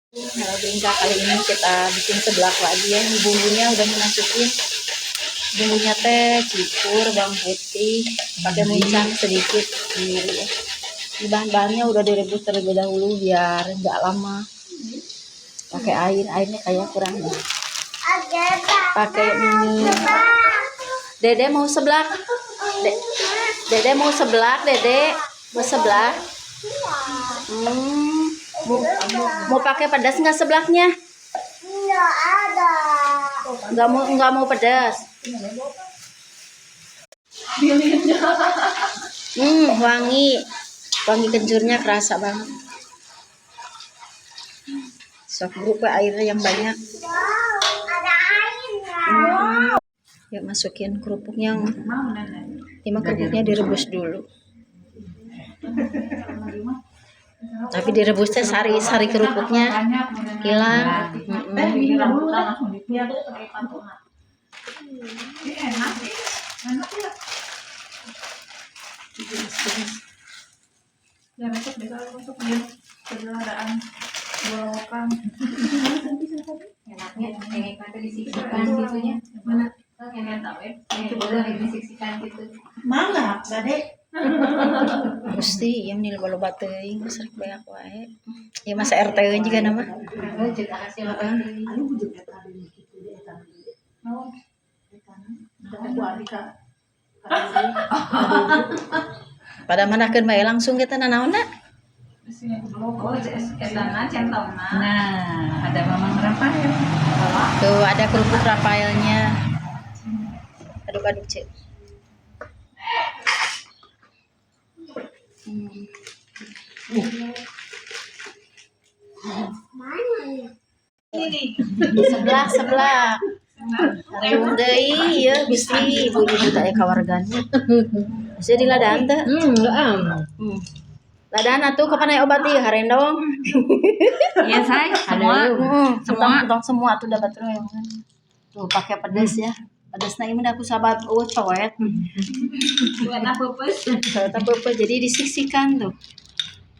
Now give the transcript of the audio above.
Halo Bingka, kali ini kita bikin seblak lagi ya. Bumbunya udah dimasukin. Bumbunya teh cikur, bawang putih, pakai muncang sedikit ini ya. Bahan-bahannya udah direbus terlebih dahulu biar nggak lama. Pakai airnya kayak kurang ya. Pakai ini. Dede mau seblak. Dede mau seblak, Dede mau seblak. Mau pakai pedas nggak seblaknya? Nggak ada. Nggak mau pedas. Wangi kencurnya kerasa banget. Sok buru ke airnya yang banyak. Ada airnya. Yuk masukin kerupuknya. Kerupuknya direbus dulu. Tapi direbusnya sari kerupuknya hilang. Ya besok deh kalau untuk dia keberadaan golokan enaknya kayak kata disiksikan gitunya mana kalian tahu ya itu boleh disiksikan gitu Mangga, Gade. Gusti yang nilai loba teuing geus banyak wae. Ya masa RT juga nama. oh juga hasil Anu bujuk eta di kitu di eta. oh Eta aku Arika. Pada manakeun bae langsung kita nanaonna. oh esana centongna nah ada mamang Rafael Tuh ada kerupuk Rafaelnya. Aduk-aduk, Cek. Seblak. Harum deui ieu Gusti, ibu-ibu teh kawargana. Geus diladaan teh. Ladaan atuh kapan aya obat ieu harendong. iya say Semua tuh dapat reungan. Tuh pakai pedas ya. Pedasna ieu mah aku sahabat coet. buat apa pus Coet apa jadi disiksikan tuh.